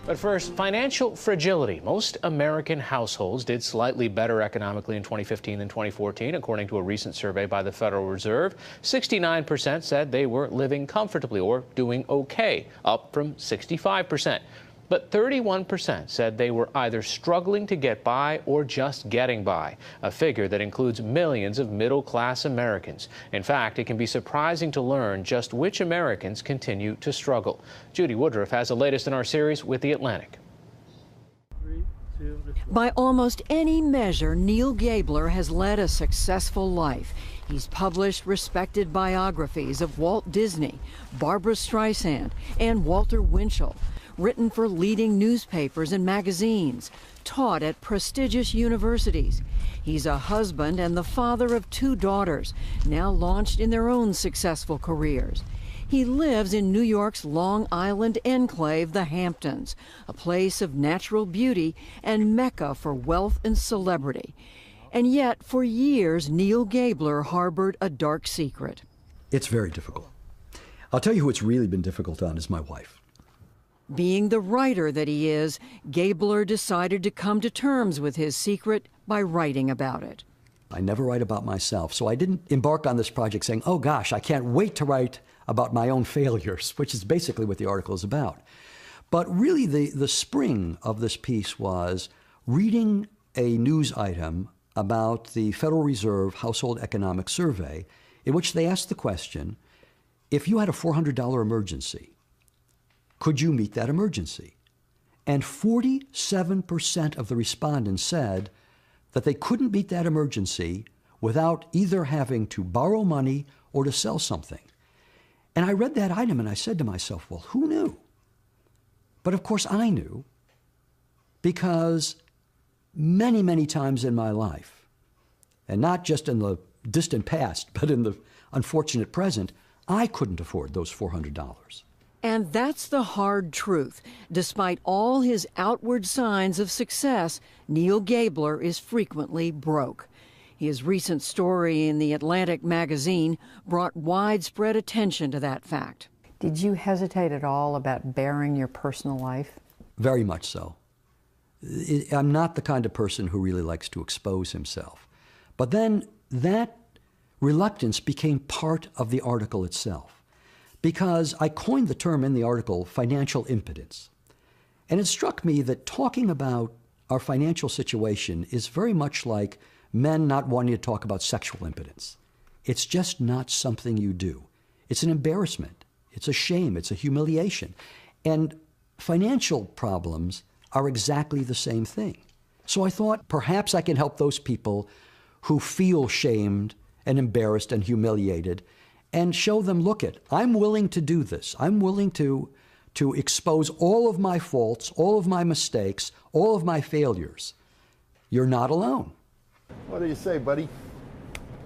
But first, financial fragility. Most American households did slightly better economically in 2015 than 2014, according to a recent survey by the Federal Reserve. 69% said they were living comfortably or doing okay, up from 65%. But 31% said they were either struggling to get by or just getting by, a figure that includes millions of middle-class Americans. In fact, it can be surprising to learn just which Americans continue to struggle. Judy Woodruff has the latest in our series with The Atlantic. By almost any measure, Neal Gabler has led a successful life. He's published respected biographies of Walt Disney, Barbra Streisand, and Walter Winchell, written for leading newspapers and magazines, taught at prestigious universities. He's a husband and the father of 2 daughters, now launched in their own successful careers. He lives in New York's Long Island enclave, the Hamptons, a place of natural beauty and mecca for wealth and celebrity. And yet, for years, Neal Gabler harbored a dark secret. It's very difficult. I'll tell you who it's really been difficult on is my wife. Being the writer that he is, Gabler decided to come to terms with his secret by writing about it. I never write about myself, so I didn't embark on this project saying, oh gosh, I can't wait to write about my own failures, which is basically what the article is about. But really the spring of this piece was reading a news item about the Federal Reserve Household Economic Survey, in which they asked the question, if you had a $400 emergency, could you meet that emergency? And 47% of the respondents said that they couldn't meet that emergency without either having to borrow money or to sell something. And I read that item and I said to myself, well, who knew? But of course I knew, because many, many times in my life, and not just in the distant past, but in the unfortunate present, I couldn't afford those $400. And that's the hard truth. Despite all his outward signs of success, Neal Gabler is frequently broke. His recent story in the Atlantic magazine brought widespread attention to that fact. Did you hesitate at all about bearing your personal life? Very much so. I'm not the kind of person who really likes to expose himself. But then that reluctance became part of the article itself, because I coined the term in the article, financial impotence. And it struck me that talking about our financial situation is very much like men not wanting to talk about sexual impotence. It's just not something you do. It's an embarrassment. It's a shame. It's a humiliation. And financial problems are exactly the same thing. So I thought perhaps I can help those people who feel shamed and embarrassed and humiliated, and show them, look it, I'm willing to do this. I'm willing to expose all of my faults, all of my mistakes, all of my failures. You're not alone. What do you say, buddy?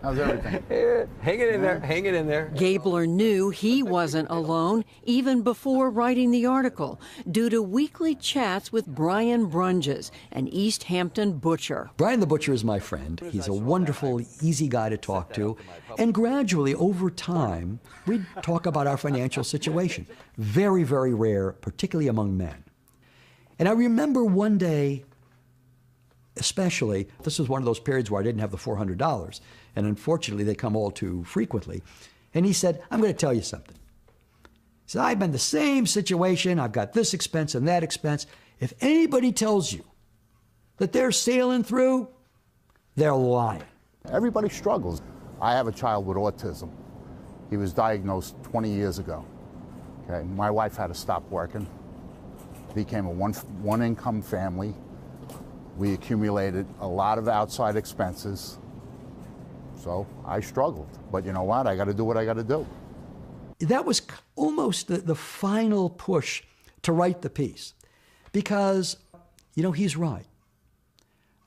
How's everything? Hang it in there, hang it in there. Gabler knew he wasn't alone even before writing the article, due to weekly chats with Brian Brunges, an East Hampton butcher. Brian the butcher is my friend. He's a wonderful, easy guy to talk to. And gradually, over time, we'd talk about our financial situation. Very, very rare, particularly among men. And I remember one day, especially, this was one of those periods where I didn't have the $400, and unfortunately they come all too frequently. And he said, I'm going to tell you something. He said, I've been in the same situation, I've got this expense and that expense. If anybody tells you that they're sailing through, they're lying. Everybody struggles. I have a child with autism. He was diagnosed 20 years ago. Okay, my wife had to stop working. Became a one-income family. We accumulated a lot of outside expenses. So I struggled. But you know what? I got to do what I got to do. That was almost the final push to write the piece. Because, you know, he's right.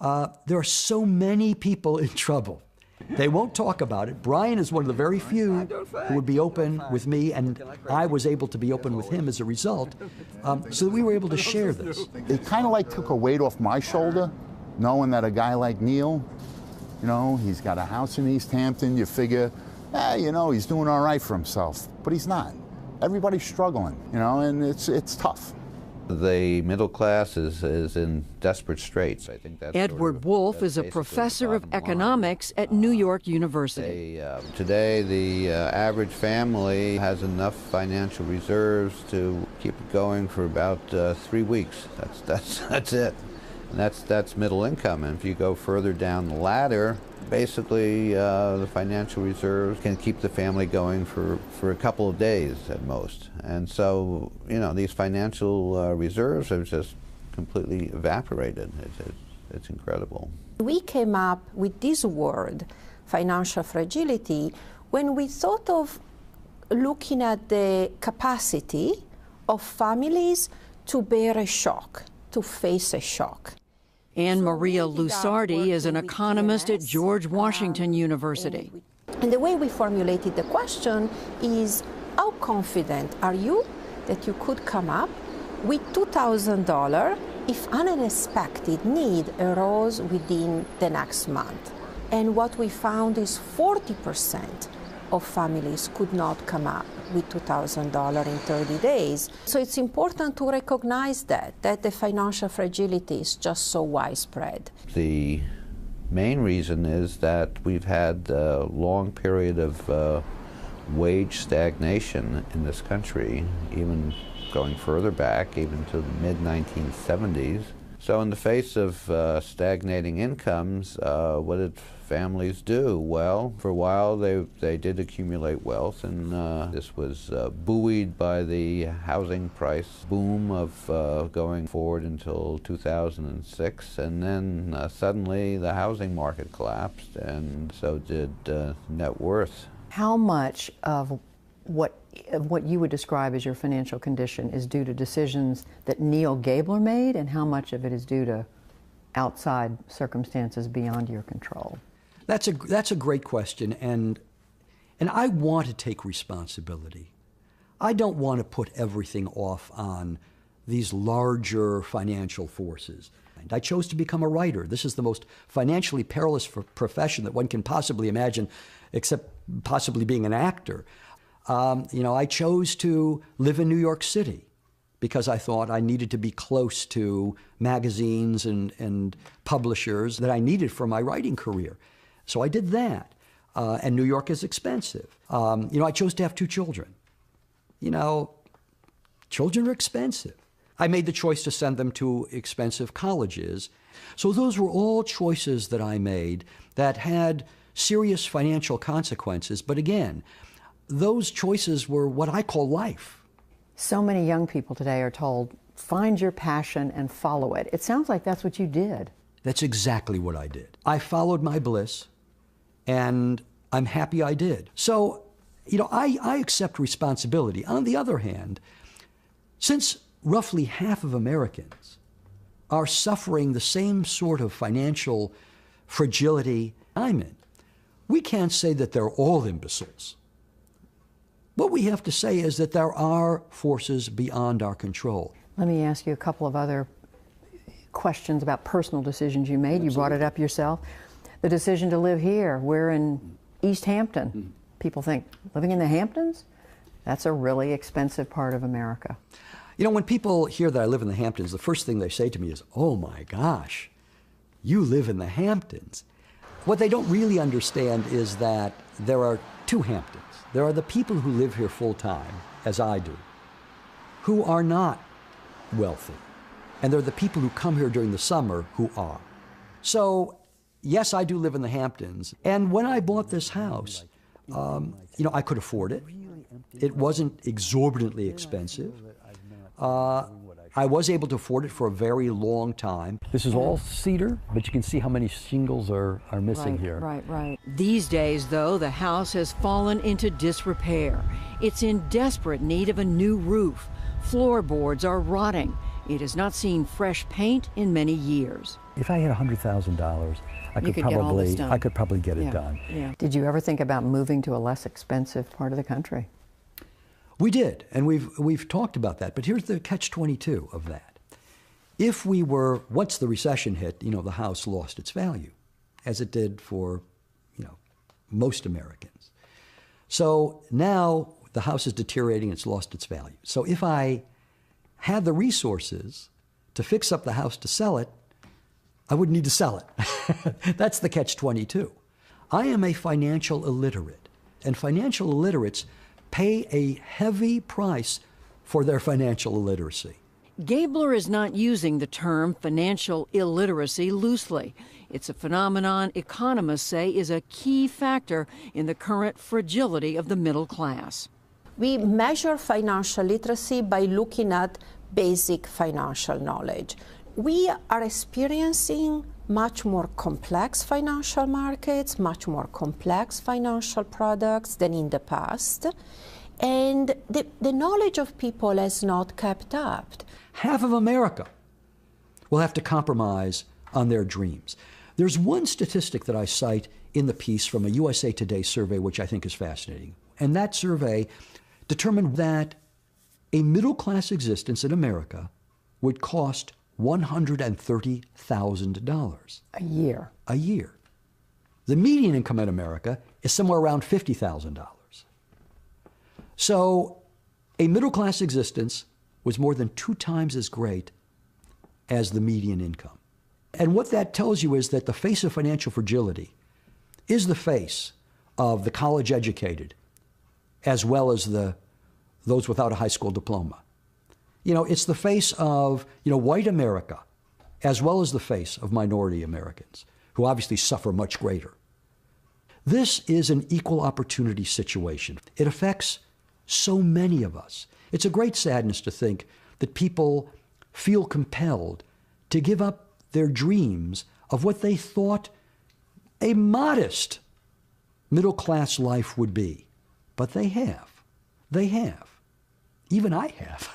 There are so many people in trouble. They won't talk about it. Brian is one of the very few who would be open with me, and I was able to be open with him as a result, so that we were able to share this. It kind of like took a weight off my shoulder, knowing that a guy like Neal, you know, he's got a house in East Hampton. You figure, you know, he's doing all right for himself, but he's not. Everybody's struggling, you know, and it's tough. The middle class is in desperate straits. I think that's Edward Wolf is a professor of economics at New York University. Today, the average family has enough financial reserves to keep it going for about 3 weeks. That's it. And that's middle income. And if you go further down the ladder, basically the financial reserves can keep the family going for a couple of days at most. And so, you know, these financial reserves have just completely evaporated. It's incredible. We came up with this word, financial fragility, when we thought of looking at the capacity of families to bear a shock, to face a shock. Anne Maria Lusardi is an economist at George Washington University. And the way we formulated the question is, how confident are you that you could come up with $2,000 if an unexpected need arose within the next month? And what we found is 40% of families could not come up with $2,000 in 30 days. So it's important to recognize that the financial fragility is just so widespread. The main reason is that we've had a long period of wage stagnation in this country, even going further back, even to the mid-1970s. So in the face of stagnating incomes, what did families do? Well, for a while they did accumulate wealth, and this was buoyed by the housing price boom of going forward until 2006, and then suddenly the housing market collapsed, and so did net worth. How much of what you would describe as your financial condition is due to decisions that Neal Gabler made, and how much of it is due to outside circumstances beyond your control? That's a great question, and I want to take responsibility. I don't want to put everything off on these larger financial forces. I chose to become a writer. This is the most financially perilous profession that one can possibly imagine, except possibly being an actor. You know, I chose to live in New York City because I thought I needed to be close to magazines and publishers that I needed for my writing career. So I did that. And New York is expensive. You know, I chose to have 2 children. You know, children are expensive. I made the choice to send them to expensive colleges. So those were all choices that I made that had serious financial consequences. But again, those choices were what I call life. So many young people today are told, find your passion and follow it. It sounds like that's what you did. That's exactly what I did. I followed my bliss, and I'm happy I did. So, you know, I accept responsibility. On the other hand, since roughly half of Americans are suffering the same sort of financial fragility I'm in, we can't say that they're all imbeciles. What we have to say is that there are forces beyond our control. Let me ask you a couple of other questions about personal decisions you made. Absolutely. You brought it up yourself. The decision to live here. We're in East Hampton. Mm-hmm. People think, living in the Hamptons? That's a really expensive part of America. You know, when people hear that I live in the Hamptons, the first thing they say to me is, oh my gosh, you live in the Hamptons. What they don't really understand is that there are 2 Hamptons. There are the people who live here full-time, as I do, who are not wealthy. And there are the people who come here during the summer who are. So, yes, I do live in the Hamptons. And when I bought this house, you know, I could afford it. It wasn't exorbitantly expensive. I was able to afford it for a very long time. This is all cedar, but you can see how many shingles are missing here. Right. These days, though, the house has fallen into disrepair. It's in desperate need of a new roof. Floorboards are rotting. It has not seen fresh paint in many years. If I had $100,000, I could probably get it done. Yeah. Did you ever think about moving to a less expensive part of the country? We did, and we've talked about that, but here's the catch-22 of that. If we were, once the recession hit, you know, the house lost its value, as it did for, you know, most Americans. So now the house is deteriorating, it's lost its value. So if I had the resources to fix up the house to sell it, I wouldn't need to sell it. That's the catch-22. I am a financial illiterate, and financial illiterates pay a heavy price for their financial illiteracy. Gabler is not using the term financial illiteracy loosely. It's a phenomenon economists say is a key factor in the current fragility of the middle class. We measure financial literacy by looking at basic financial knowledge. We are experiencing much more complex financial markets, much more complex financial products than in the past. And the knowledge of people has not kept up. Half of America will have to compromise on their dreams. There's one statistic that I cite in the piece from a USA Today survey, which I think is fascinating. And that survey determined that a middle-class existence in America would cost $130,000. A year. A year. The median income in America is somewhere around $50,000. So a middle-class existence was more than 2 times as great as the median income. And what that tells you is that the face of financial fragility is the face of the college-educated as well as those without a high school diploma. You know, it's the face of, white America as well as the face of minority Americans, who obviously suffer much greater. This is an equal opportunity situation. It affects so many of us. It's a great sadness to think that people feel compelled to give up their dreams of what they thought a modest middle-class life would be. But they have. They have. Even I have.